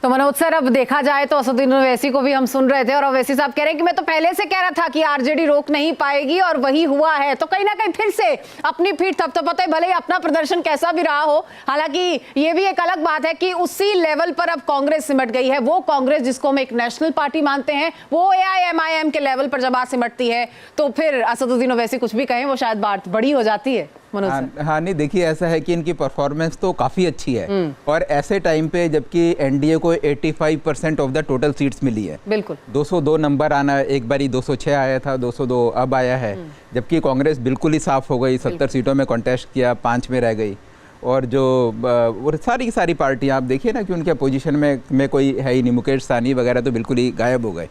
तो मनोज सर, अब देखा जाए तो असदुद्दीन ओवैसी को भी हम सुन रहे थे और ओवैसी साहब कह रहे हैं कि मैं तो पहले से कह रहा था कि आरजेडी रोक नहीं पाएगी और वही हुआ है। तो कहीं ना कहीं फिर से अपनी पीठ थपथपाते हैं, भले ही अपना प्रदर्शन कैसा भी रहा हो। हालांकि ये भी एक अलग बात है कि उसी लेवल पर अब कांग्रेस सिमट गई है। वो कांग्रेस जिसको हम एक नेशनल पार्टी मानते हैं, वो AIMIM के लेवल पर जब आ सिमटती है तो फिर असदुद्दीन ओवैसी कुछ भी कहें वो शायद बात बड़ी हो जाती है। हाँ नहीं, देखिए ऐसा है कि इनकी परफॉर्मेंस तो काफ़ी अच्छी है और ऐसे टाइम पे जबकि एनडीए को 85% ऑफ द टोटल सीट्स मिली है। बिल्कुल 202 नंबर आना, एक बारी 206 आया था, 202 अब आया है। जबकि कांग्रेस बिल्कुल ही साफ हो गई, 70 सीटों में कॉन्टेस्ट किया, 5 में रह गई। और जो वो सारी की सारी पार्टियां आप देखिए ना कि उनके अपोजिशन में कोई है ही नहीं, मुकेश सहनी वगैरह तो बिल्कुल ही गायब हो गए।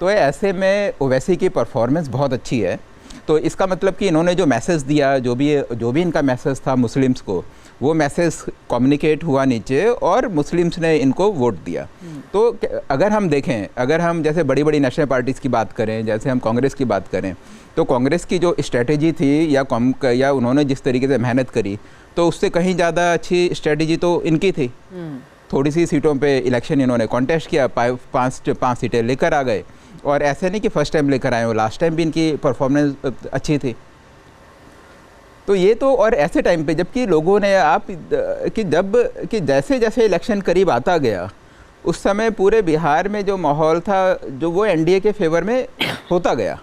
तो ऐसे में ओवैसी की परफॉर्मेंस बहुत अच्छी है। तो इसका मतलब कि इन्होंने जो मैसेज दिया, जो भी इनका मैसेज था मुस्लिम्स को, वो मैसेज कम्युनिकेट हुआ नीचे और मुस्लिम्स ने इनको वोट दिया। तो अगर हम देखें, अगर हम जैसे बड़ी बड़ी नेशनल पार्टीज़ की बात करें, जैसे हम कांग्रेस की बात करें, तो कांग्रेस की जो स्ट्रेटजी थी या उन्होंने जिस तरीके से मेहनत करी, तो उससे कहीं ज़्यादा अच्छी स्ट्रेटजी तो इनकी थी। थोड़ी सी सीटों पे इलेक्शन इन्होंने कॉन्टेस्ट किया, 5 सीटें लेकर आ गए। और ऐसे नहीं कि फर्स्ट टाइम लेकर आए हो, लास्ट टाइम भी इनकी परफॉर्मेंस अच्छी थी। तो ये तो, और ऐसे टाइम पे जबकि लोगों ने कि जैसे जैसे इलेक्शन करीब आता गया, उस समय पूरे बिहार में जो माहौल था जो वो एनडीए के फेवर में होता गया।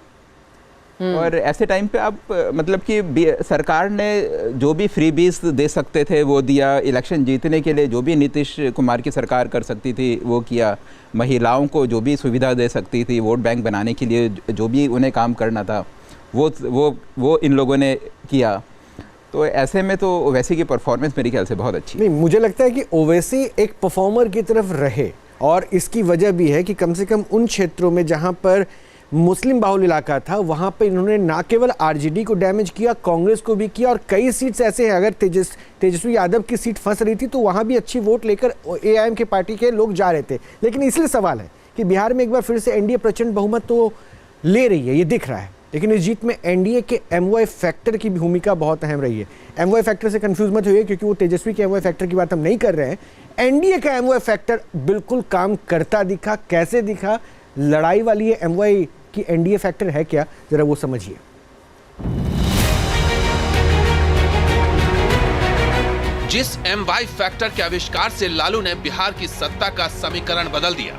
और ऐसे टाइम पे आप मतलब कि सरकार ने जो भी फ्रीबीज दे सकते थे वो दिया, इलेक्शन जीतने के लिए जो भी नीतीश कुमार की सरकार कर सकती थी वो किया, महिलाओं को जो भी सुविधा दे सकती थी, वोट बैंक बनाने के लिए जो भी उन्हें काम करना था वो इन लोगों ने किया। तो ऐसे में तो ओवैसी की परफॉर्मेंस मेरे ख्याल से बहुत अच्छी है। नहीं, मुझे लगता है कि ओवैसी एक परफॉर्मर की तरफ रहे और इसकी वजह भी है कि कम से कम उन क्षेत्रों में जहां पर मुस्लिम बाहुल इलाका था वहां पे इन्होंने ना केवल आरजेडी को डैमेज किया, कांग्रेस को भी किया। और कई सीट्स ऐसे हैं, अगर तेजस्वी यादव की सीट फंस रही थी तो वहां भी अच्छी वोट लेकर AIM के पार्टी के लोग जा रहे थे। लेकिन इसलिए सवाल है कि बिहार में एक बार फिर से एनडीए प्रचंड बहुमत तो ले रही है, ये दिख रहा है। लेकिन इस जीत में एनडीए के MY फैक्टर की भूमिका बहुत अहम रही है। MY फैक्टर से कंफ्यूज मत होइए, क्योंकि वो तेजस्वी के MY फैक्टर की बात हम नहीं कर रहे हैं। एनडीए का MY फैक्टर बिल्कुल काम करता दिखा। कैसे दिखा? लड़ाई वाली है MY कि एनडीए फैक्टर है क्या, जरा वो समझिए। जिस MY फैक्टर के आविष्कार से लालू ने बिहार की सत्ता का समीकरण बदल दिया,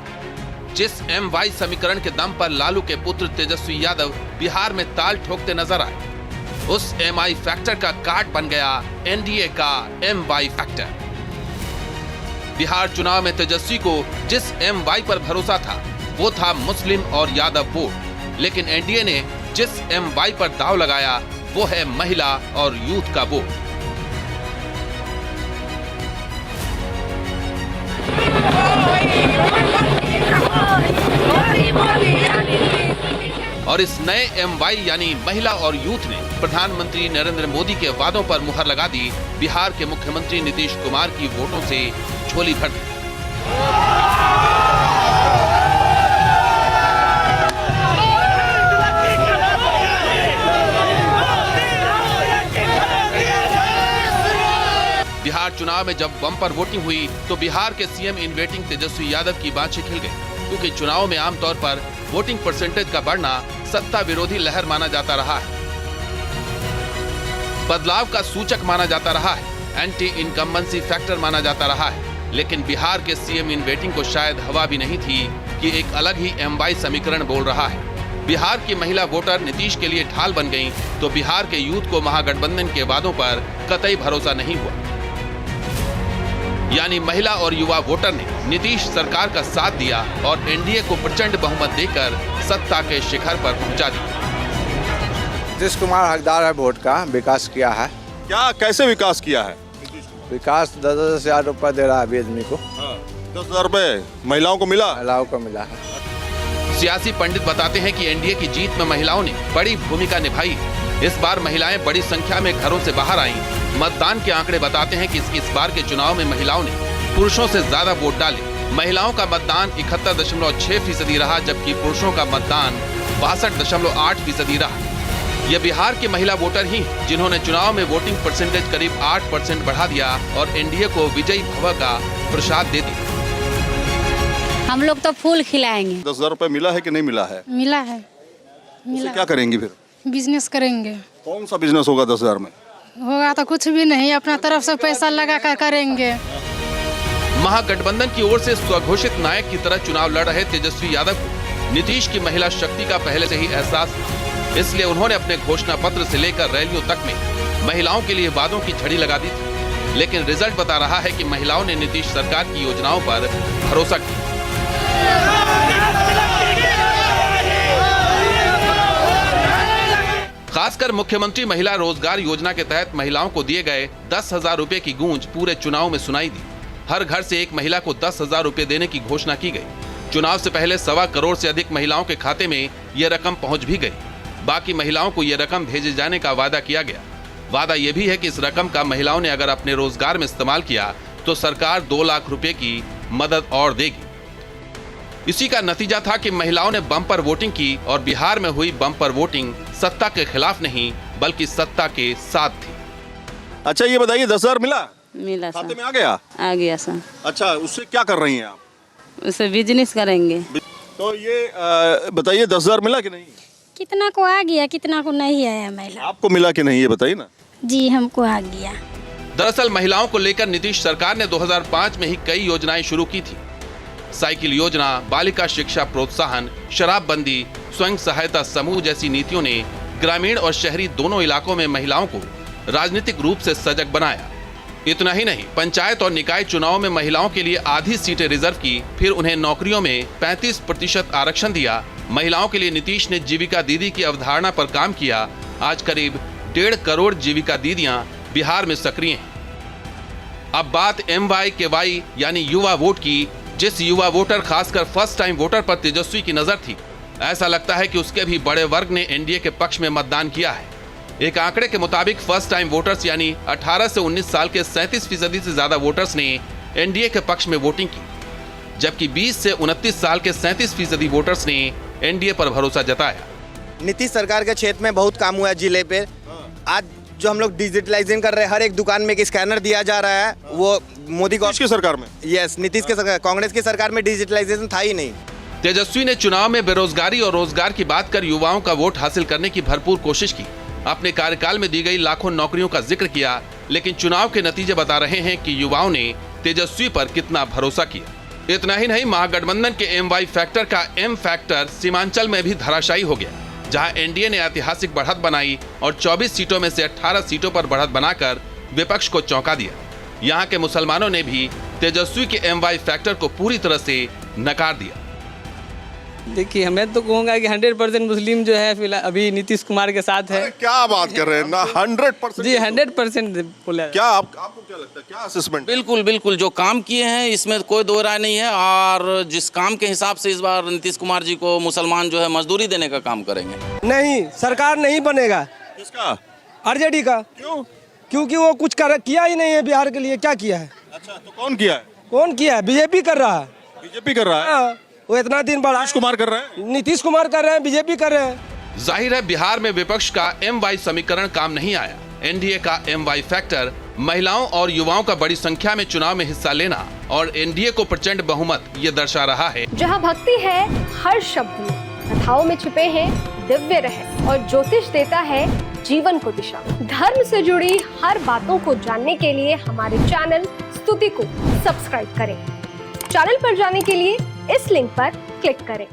जिस MY समीकरण के दम पर लालू के पुत्र तेजस्वी यादव बिहार में ताल ठोकते नजर आए, उस MI फैक्टर का कार्ड बन गया एनडीए का MY फैक्टर। बिहार चुनाव में तेजस्वी को जिस MY पर भरोसा था वो था मुस्लिम और यादव वोट, लेकिन एनडीए ने जिस MY पर दांव लगाया वो है महिला और यूथ का वोट। और इस नए MY यानी महिला और यूथ ने प्रधानमंत्री नरेंद्र मोदी के वादों पर मुहर लगा दी। बिहार के मुख्यमंत्री नीतीश कुमार की वोटों से झोली भर दी। बिहार चुनाव में जब बम्पर वोटिंग हुई तो बिहार के CM in waiting Tejashwi Yadav की बातें खिल गई, क्योंकि चुनाव में आमतौर पर वोटिंग परसेंटेज का बढ़ना सत्ता विरोधी लहर माना जाता रहा है, बदलाव का सूचक माना जाता रहा है, एंटी इनकम्बेंसी फैक्टर माना जाता रहा है। लेकिन बिहार के सीएम इन वेटिंग को शायद हवा भी नहीं थी कि एक अलग ही MY समीकरण बोल रहा है। बिहार की महिला वोटर नीतीश के लिए ढाल बन गईं, तो बिहार के यूथ को महागठबंधन के वादों पर कतई भरोसा नहीं हुआ। यानी महिला और युवा वोटर ने नीतीश सरकार का साथ दिया और एनडीए को प्रचंड बहुमत देकर सत्ता के शिखर पर पहुंचा दिया। नीतीश कुमार हकदार है वोट का, विकास किया है। क्या, कैसे विकास किया है? विकास 10-10 हजार रुपए दे रहा है अभी आदमी को। 10,000 रुपए महिलाओं को मिला? महिलाओं को मिला है। सियासी पंडित बताते हैं कि एनडीए की जीत में महिलाओं ने बड़ी भूमिका निभाई। इस बार महिलाएं बड़ी संख्या में घरों से बाहर आईं। मतदान के आंकड़े बताते हैं कि इस बार के चुनाव में महिलाओं ने पुरुषों से ज्यादा वोट डाले। महिलाओं का मतदान 71.6% रहा, जबकि पुरुषों का मतदान 62.8% रहा। यह बिहार की महिला वोटर ही जिन्होंने चुनाव में वोटिंग परसेंटेज करीब 8% बढ़ा दिया और एनडीए को विजयी भव का प्रसाद दे दिया। हम लोग तो फूल खिलाएंगे। 10,000 रुपए मिला है कि नहीं मिला है? मिला है। उससे क्या करेंगी फिर? बिजनेस करेंगे। कौन सा बिजनेस होगा 10,000 में? होगा तो कुछ भी नहीं, अपना तरफ से पैसा लगा कर करेंगे। महागठबंधन की ओर से स्वघोषित नायक की तरह चुनाव लड़ रहे तेजस्वी यादव को नीतीश की महिला शक्ति का पहले से ही एहसास था, इसलिए उन्होंने अपने घोषणा पत्र से लेकर रैलियों तक में महिलाओं के लिए वादों की झड़ी लगा दी थी। लेकिन रिजल्ट बता रहा है कि महिलाओं ने नीतीश सरकार की योजनाओं पर भरोसा किया। खासकर मुख्यमंत्री महिला रोजगार योजना के तहत महिलाओं को दिए गए 10,000 रुपए की गूंज पूरे चुनाव में सुनाई दी। हर घर से एक महिला को 10,000 रुपए देने की घोषणा की गई। चुनाव से पहले 1.25 करोड़ से अधिक महिलाओं के खाते में यह रकम पहुंच भी गई। बाकी महिलाओं को यह रकम भेजे जाने का वादा किया गया। वादा यह भी है कि इस रकम का महिलाओं ने अगर अपने रोजगार में इस्तेमाल किया तो सरकार 2 लाख रुपए की मदद और देगी। इसी का नतीजा था कि महिलाओं ने बम्पर वोटिंग की और बिहार में हुई बम्पर वोटिंग सत्ता के खिलाफ नहीं बल्कि सत्ता के साथ थी। अच्छा ये बताइए 10,000 मिला? मिला सर। खाते में आ गया? आ गया सर। अच्छा उससे क्या कर रही हैं आप? उससे बिजनेस करेंगे। तो ये बताइए 10,000 मिला कि नहीं? कितना को आ गया, कितना को नहीं आया महिला? आपको मिला कि नहीं ये बताइए ना। जी हमको आ गया। दरअसल महिलाओं को लेकर नीतीश सरकार ने 2005 में ही कई योजनाएं शुरू की थी। साइकिल योजना, बालिका शिक्षा प्रोत्साहन, शराबबंदी, स्वयं सहायता समूह जैसी नीतियों ने ग्रामीण और शहरी दोनों इलाकों में महिलाओं को राजनीतिक रूप से सजग बनाया। इतना ही नहीं, पंचायत और निकाय चुनाव में महिलाओं के लिए आधी सीटें रिजर्व की, फिर उन्हें नौकरियों में 35% आरक्षण दिया। महिलाओं के लिए नीतीश ने जीविका दीदी की अवधारणा पर काम किया। आज करीब 1.5 करोड़ जीविका दीदियां बिहार में सक्रिय हैं। अब बात MYKY यानी युवा वोट की, जिस युवा वोटर खासकर फर्स्ट टाइम वोटर पर तेजस्वी की नजर थी। ऐसा लगता है कि उसके भी बड़े वर्ग ने एनडीए के पक्ष में मतदान किया है। एक आंकड़े के मुताबिक फर्स्ट टाइम वोटर्स यानी 18 से 19 साल के 37% से ज्यादा वोटर्स ने एनडीए के पक्ष में वोटिंग की, जबकि 20 से 29 साल के 37% वोटर्स ने एनडीए पर भरोसा जताया। नीतीश सरकार के क्षेत्र में बहुत काम हुआ है जिले पे। आज जो हम लोग डिजिटलाइजेशन कर रहे हैं, हर एक दुकान में एक स्कैनर दिया जा रहा है। वो मोदी की सरकार में, यस नीतीश के सरकार, कांग्रेस की सरकार में डिजिटलाइजेशन था ही नहीं। तेजस्वी ने चुनाव में बेरोजगारी और रोजगार की बात कर युवाओं का वोट हासिल करने की भरपूर कोशिश की। अपने कार्यकाल में दी गई लाखों नौकरियों का जिक्र किया, लेकिन चुनाव के नतीजे बता रहे हैं कि युवाओं ने तेजस्वी पर कितना भरोसा किया। इतना ही नहीं, महागठबंधन के MY फैक्टर का M फैक्टर सीमांचल में भी धराशायी हो गया, जहां एनडीए ने ऐतिहासिक बढ़त बनाई और 24 सीटों में से 18 सीटों पर बढ़त बनाकर विपक्ष को चौंका दिया। यहां के मुसलमानों ने भी तेजस्वी के MY फैक्टर को पूरी तरह से नकार दिया। देखिए मैं तो कहूँगा कि 100% मुस्लिम जो है फिलहाल अभी नीतीश कुमार के साथ है। क्या बात कर रहे हैं ना, 100%? जी 100% बोला। क्या आपको क्या लगता है, क्या असेसमेंट? बिल्कुल बिल्कुल, जो काम किए हैं इसमें कोई दो राय नहीं है। और जिस काम के हिसाब से इस बार नीतीश कुमार जी को मुसलमान जो है मजदूरी देने का काम करेंगे। नहीं, सरकार नहीं बनेगा। किसका? आरजेडी का। क्यों? क्योंकि वो कुछ किया ही नहीं है बिहार के लिए। क्या किया है? अच्छा तो कौन किया है? कौन किया है? बीजेपी कर रहा है। बीजेपी कर रहा है? वो इतना दिन बढ़ा। नीतीश कुमार कर रहे हैं? नीतीश कुमार कर रहे हैं, बीजेपी कर रहे हैं। जाहिर है बिहार में विपक्ष का MY समीकरण काम नहीं आया। एनडीए का MY फैक्टर, महिलाओं और युवाओं का बड़ी संख्या में चुनाव में हिस्सा लेना और एनडीए को प्रचंड बहुमत ये दर्शा रहा है। जहां भक्ति है हर शब्द में, कथाओं में छुपे हैं दिव्य रहस्य और ज्योतिष देता है जीवन को दिशा। धर्म से जुड़ी हर बातों को जानने के लिए हमारे चैनल स्तुति को सब्सक्राइब करें। चैनल पर जाने के लिए इस लिंक पर क्लिक करें।